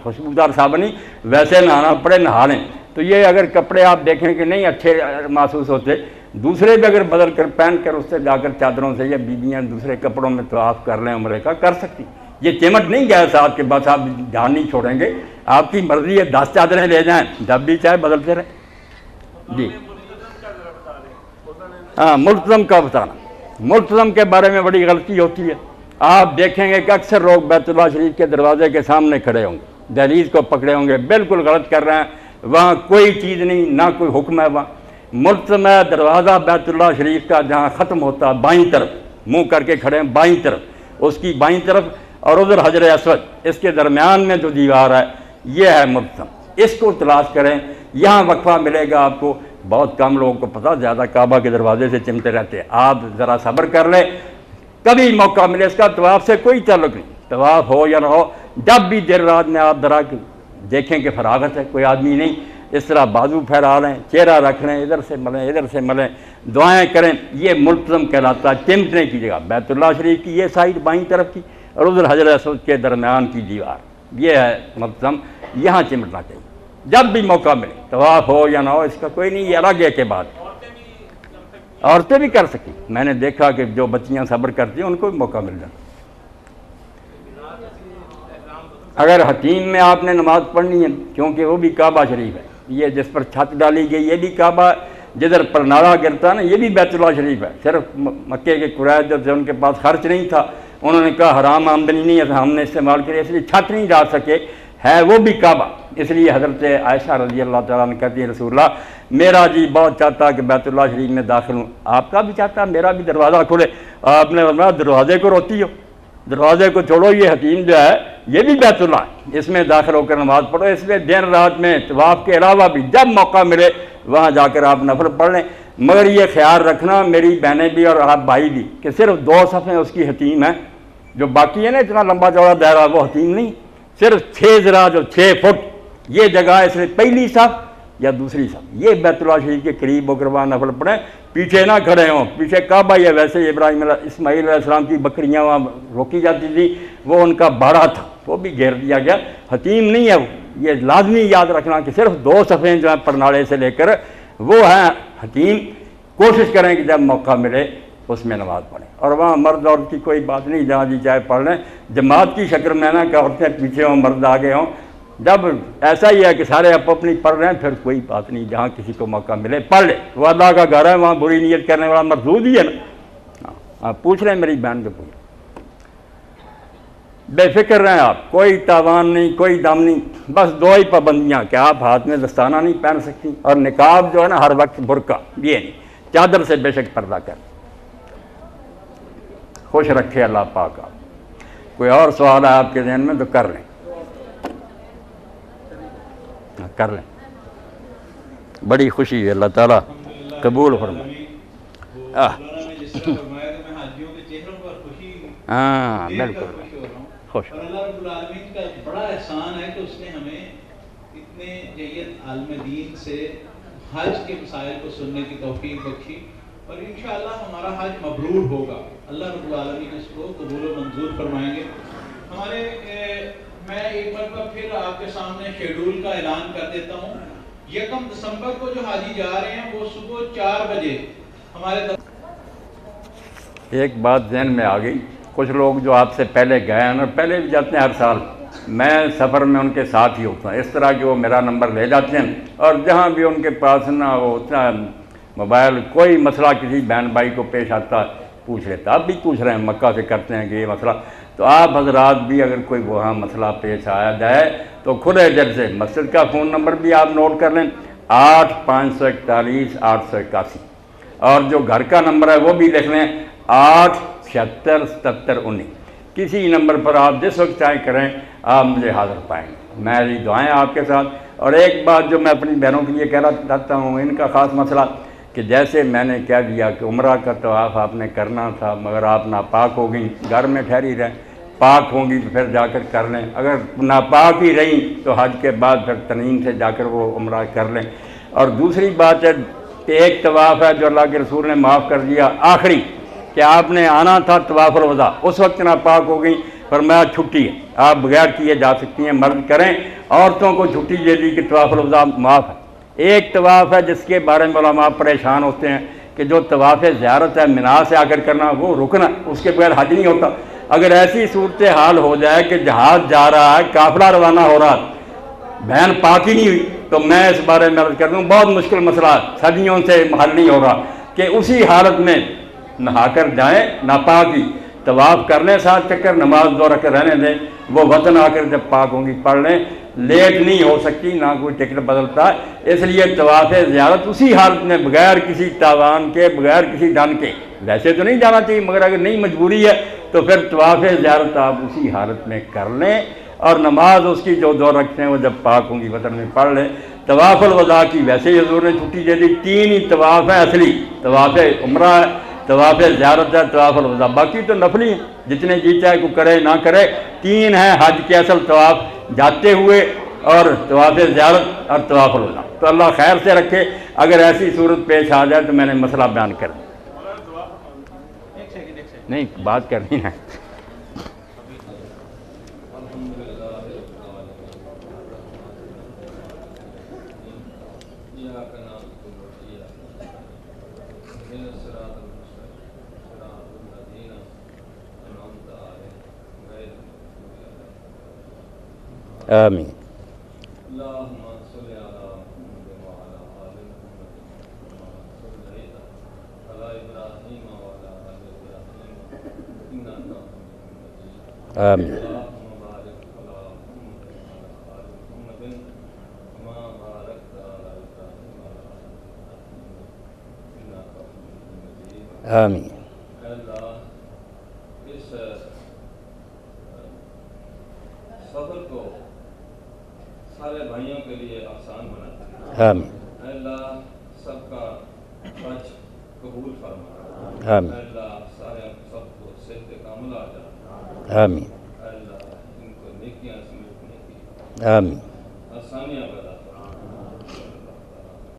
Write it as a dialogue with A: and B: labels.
A: خوشبودار صابن نہیں، ویسے نہانا پڑے نہا لیں۔ تو یہ اگر کپڑے آپ دیکھیں کہ نہیں اچھے محسوس ہوتے، دوسرے بھی اگر بدل کر پہن کر اس سے جا کر چادروں سے یا بیویاں دوسرے کپڑوں میں طواف کر لیں عمرے کا، کر سکتی۔ یہ چمٹ نہیں گیا ساتھ کے بس آپ دھیان نہیں چھوڑیں گے، آپ کی مرضی ہے 10 چادریں لے جائیں، جب بھی چاہے بدلتے رہیں۔ جی ہاں، ملتزم کا بتانا، ملتزم کے بارے میں بڑی غلطی ہوتی ہے۔ آپ دیکھیں گے کہ اکثر لوگ بیت اللہ شریف کے دروازے کے سامنے کھڑے ہوں گے، دہلیز کو پکڑے ہوں گے، بالکل غلط کر رہے ہیں، وہاں کوئی چیز نہیں، نہ کوئی حکم ہے وہاں۔ ملتزم ہے دروازہ بیت اللہ شریف کا جہاں ختم ہوتا ہے بائیں طرف، منہ کر کے کھڑے ہیں بائیں طرف، اس کی بائیں طرف اور ادھر حجر اسود، اس کے درمیان میں جو دیوار ہے یہ ہے ملتزم۔ اس کو تلاش کریں، یہاں وقفہ ملے گا آپ کو۔ بہت کم لوگوں کو پتہ، زیادہ کعبہ کے دروازے سے چمٹے رہتے ہیں۔ آپ ذرا صبر کر لیں، کبھی موقع ملے، اس کا طواف سے کوئی تعلق نہیں، طواف ہو یا نہ ہو، جب بھی دیر رات میں آپ ذرا دیکھیں کہ فراغت ہے، کوئی آدمی نہیں، اس طرح بازو پھیلا لیں، چہرہ رکھ لیں، ادھر سے ملیں ادھر سے ملیں، دعائیں کریں، یہ ملتزم کہلاتا ہے۔ چمٹنے کی جگہ بیت اللہ شریف کی یہ سائڈ بائیں طرف کی اور ادھر حجر اسود کے درمیان کی دیوار، یہ ہے ملتزم، یہاں چمٹنا چاہیے جب بھی موقع ملے، طواف ہو یا نہ ہو، اس کا کوئی نہیں، یہ الگ ہے کہ بات۔ عورتیں بھی کر سکیں، میں نے دیکھا کہ جو بچیاں صبر کرتی ہیں ان کو بھی موقع مل جاتا۔ اگر حتیم میں آپ نے نماز پڑھنی ہے، کیونکہ وہ بھی کعبہ شریف ہے، یہ جس پر چھت ڈالی گئی یہ بھی کعبہ، جدھر پر نالا گرتا ہے نا یہ بھی بیت اللہ شریف ہے۔ صرف مکے کے قریش جو تھے ان کے پاس خرچ نہیں تھا، انہوں نے کہا حرام آمدنی نہیں ہے، ہم نے استعمال کری، اس لیے چھت نہیں ڈال سکے، ہے وہ بھی کعبہ۔ اس لیے حضرت عائشہ رضی اللہ تعالیٰ عنہ کہتی ہے رسول اللہ میرا جی بہت چاہتا ہے کہ بیت اللہ شریف میں داخل ہوں، آپ کا بھی چاہتا ہے میرا بھی دروازہ کھلے۔ آپ نے فرمایا دروازے کو روتی ہو، دروازے کو چھوڑو، یہ حتیم جو ہے یہ بھی بیت اللہ ہے، اس میں داخل ہو کر نماز پڑھو۔ اس لیے دن رات میں طواف کے علاوہ بھی جب موقع ملے وہاں جا کر آپ نفل پڑھ لیں، مگر یہ خیال رکھنا میری بہنیں بھی اور آپ بھائی بھی کہ صرف 2 صفیں اس کی حتیم ہیں، جو باقی ہے نا اتنا لمبا چوڑا دائرہ وہ حتیم نہیں، صرف 6 ذرا جو 6 فٹ یہ جگہ ہے، اس لیے پہلی صف یا دوسری صف یہ بیت اللہ شریف کے قریب ہو کر وہاں نفل پڑھیں، پیچھے نہ کھڑے ہوں، پیچھے کعبہ ہی ہے۔ ویسے اسماعیل علیہ السلام کی بکریاں وہاں روکی جاتی تھی، وہ ان کا باڑہ تھا، وہ بھی گھیر دیا گیا، حتیم نہیں ہے وہ۔ یہ لازمی یاد رکھنا کہ صرف 2 صفیں جو ہیں پرنالے سے لے کر وہ ہیں حتیم۔ کوشش کریں کہ جب موقع ملے اس میں نماز پڑھیں، اور وہاں مرد عورت کی کوئی بات نہیں، جہاں جی چاہے پڑھ لیں، جماعت کی شکل میں نہ کہ عورتیں پیچھے ہوں مرد آگے ہوں۔ جب ایسا ہی ہے کہ سارے اپنی پڑھ رہے ہیں پھر کوئی بات نہیں، جہاں کسی کو موقع ملے پڑھ لے، وہ اللہ کا گھر ہے، وہاں بری نیت کرنے والا مردود ہی ہے نا۔ ہاں پوچھ رہے ہیں میری بہن کو، پوچھ بے فکر رہیں آپ، کوئی تاوان نہیں، کوئی دم نہیں، بس 2 ہی پابندیاں کہ آپ ہاتھ میں دستانہ نہیں پہن سکتی، اور نقاب جو ہے نا ہر وقت برقع، یہ نہیں، چادر سے بے شک پردہ کر۔ خوش رکھے اللہ پاک آپ۔ کوئی اور سوال ہے آپ کے ذہن میں تو کر لیں، کر لیں، بڑی خوشی ہے، اللہ تعالیٰ قبول فرمائے۔ ہاں بالکل خوش۔
B: اور اللہ رب العالمین کا بڑا احسان ہے کہ اس نے ہمیں اتنے جید عالم دین سے حج کے مسائل کو سننے کی توفیق بخشی، اور انشاءاللہ ہمارا حج مبرور ہوگا، اللہ رب العالمین اس کو قبول و منظور فرمائیں گے۔ میں ایک مرتبہ پھر آپ کے سامنے شیڈول کا اعلان کر دیتا ہوں۔ 1 دسمبر کو جو حاجی جا رہے ہیں وہ صبح 4 بجے ہمارے
A: ایک بات ذہن میں آ گئی، کچھ لوگ جو آپ سے پہلے گئے ہیں اور پہلے بھی جاتے ہیں ہر سال، میں سفر میں ان کے ساتھ ہی ہوتا ہوں، اس طرح کہ وہ میرا نمبر لے جاتے ہیں، اور جہاں بھی ان کے پاس نہ وہ ہوتا ہے موبائل، کوئی مسئلہ کسی بہن بھائی کو پیش آتا پوچھ لیتا، آپ بھی پوچھ رہے ہیں مکہ سے کرتے ہیں کہ یہ مسئلہ، تو آپ حضرات بھی اگر کوئی وہاں مسئلہ پیش آیا جائے تو کھلے دل سے، مسجد کا فون نمبر بھی آپ نوٹ کر لیں 8541 881، اور جو گھر کا نمبر ہے وہ بھی لکھ لیں 876 77 19۔ کسی نمبر پر آپ جس وقت چاہے کریں آپ مجھے حاضر پائیں گے، میری دعائیں آپ کے ساتھ۔ اور ایک بات جو میں اپنی بہنوں کے لیے کہنا چاہتا ہوں، ان کا خاص مسئلہ کہ جیسے میں نے کہہ دیا کہ عمرہ کا طواف آپ نے کرنا تھا مگر آپ ناپاک ہو گئیں، گھر میں ٹھہری رہیں، پاک ہوں گی تو پھر جا کر کر لیں، اگر ناپاک ہی رہیں تو حج کے بعد پھر تنعیم سے جا کر وہ عمرہ کر لیں۔ اور دوسری بات ہے کہ ایک طواف ہے جو اللہ کے رسول نے معاف کر دیا آخری، کہ آپ نے آنا تھا طواف الوداع، اس وقت ناپاک ہو گئی، فرمایا چھٹی ہے، آپ بغیر کیے جا سکتی ہیں، مرد کریں۔ عورتوں کو چھٹی دے دی کہ طواف الوداع معاف ہے۔ ایک طواف ہے جس کے بارے میں علماء پریشان ہوتے ہیں کہ جو طواف زیارت ہے منا سے آ کر کرنا، وہ رکن ہے، اس کے بغیر حج نہیں ہوتا۔ اگر ایسی صورتحال ہو جائے کہ جہاز جا رہا ہے، قافلہ روانہ ہو رہا ہے، بہن پاک ہی نہیں ہوئی، تو میں اس بارے میں عرض کر دوں بہت مشکل مسئلہ ہے، صدیوں سے حل نہیں ہو رہا کہ اسی حالت میں نہا کر جائیں، ناپاک ہی طواف کر لیں 7 چکر، نماز 2 رکعت رہنے دیں، وہ وطن آ کر جب پاک ہوں گی پڑھ لیں، لیٹ نہیں ہو سکتی، نہ کوئی ٹکٹ بدلتا ہے۔ اس لیے طواف زیارت اسی حالت میں بغیر کسی تاوان کے، بغیر کسی ڈن کے، ویسے تو نہیں جانا چاہیے مگر اگر نہیں مجبوری ہے تو پھر طواف زیارت آپ اسی حالت میں کر لیں، اور نماز اس کی جو 2 رکعتیں وہ جب پاک ہوں گی وطن میں پڑھ لیں۔ طواف الوداع کی ویسے ہی حضور نے چھٹی دے دی، 3 ہی طواف ہیں اصلی، طواف عمرہ ہے، طواف زیارت ہے، طواف الوداع، باقی تو نفلی ہیں، جتنے جی چاہے کوئی کرے نہ کرے۔ 3 ہیں حج کے اصل طواف جاتے ہوئے، اور طواف زیارت اور طواف الوداع۔ تو اللہ خیر سے رکھے، اگر ایسی صورت پیش آ جائے تو میں نے مسئلہ بیان کر دیا، نہیں بات کرنی ہے۔ آمین۔ آمین۔ آمین۔
C: اس سفر کو سارے بھائیوں کے لیے آسان بنا،
A: آمین۔
C: اللہ سب کا حج قبول فرما،
A: آمین۔
C: اللہ سارے سب کو صحت کاملہ عطا،
A: آمین۔
C: اللہ ان کو نیکیاں سمیٹنے کی
A: آمین۔
C: آسانیاں